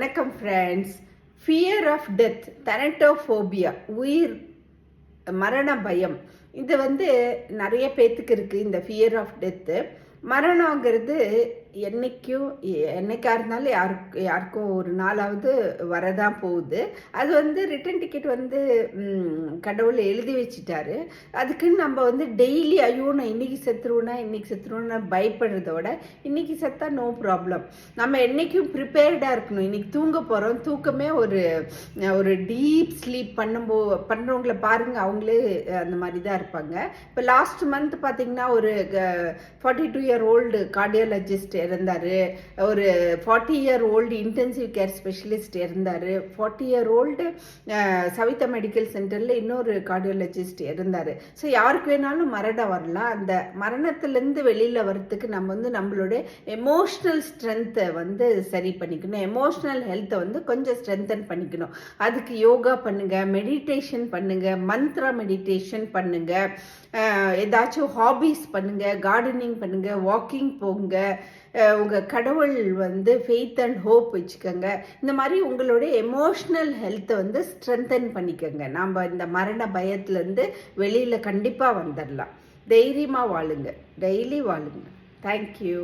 வணக்கம் friends. Fear of death, தனட்டோஃபோபியா, உயிர் மரண பயம். இது நிறைய பேத்துக்கு இருக்குது. இந்த ஃபியர் ஆஃப் டெத்து, மரணங்கிறது என்னைக்கா இருந்தாலும் யாருக்கும் ஒரு நாளாவது வரதான் போகுது. அது ரிட்டன் டிக்கெட் கடவுள் எழுதி வச்சுட்டாரு. அதுக்குன்னு நம்ம டெய்லி ஐயோ நான் இன்னைக்கு செத்துருவோன்னா பயப்படுறதோட இன்னைக்கு செத்தா நோ ப்ராப்ளம். நம்ம என்னைக்கும் ப்ரிப்பேர்டாக இருக்கணும். இன்னைக்கு தூங்க போகிறோம். தூக்கமே ஒரு டீப் ஸ்லீப் பண்ணுறவங்கள பாருங்கள், அவங்களே அந்த மாதிரி தான் இருப்பாங்க. இப்போ லாஸ்ட் மந்த் பார்த்தீங்கன்னா ஒரு 42-year-old கார்டியாலஜிஸ்ட் இறந்தார். ஒரு 40-year-old இன்டென்சிவ் கேர் ஸ்பெஷலிஸ்ட் இறந்தார். 40-year-old சவிதா மெடிக்கல் சென்டரில் இன்னொரு கார்டியாலஜிஸ்ட் இறந்தார். ஸோ யாருக்கு வேணாலும் மரணம் வரலாம். அந்த மரணத்துலேருந்து வெளியில் வர்றதுக்கு நம்ம நம்மளுடைய எமோஷ்னல் ஸ்ட்ரென்த்தை சரி பண்ணிக்கணும். எமோஷ்னல் ஹெல்த்தை கொஞ்சம் ஸ்ட்ரென்தன் பண்ணிக்கணும். அதுக்கு யோகா பண்ணுங்கள், மெடிடேஷன் பண்ணுங்கள், மந்த்ரா மெடிடேஷன் பண்ணுங்கள், ஏதாச்சும் ஹாபீஸ் பண்ணுங்கள், கார்டனிங் பண்ணுங்கள், வாக்கிங் போங்க, உங்கள் கடவுள் ஃபெய்த் அண்ட் ஹோப் வச்சுக்கோங்க. இந்த மாதிரி உங்களுடைய எமோஷ்னல் ஹெல்த்தை ஸ்ட்ரென்தன் பண்ணிக்கோங்க. நாம் இந்த மரண பயத்துலேருந்து வெளியில் கண்டிப்பாக வந்துடலாம். தைரியமாக வாழுங்க, டெய்லி வாழுங்க. தேங்க்யூ.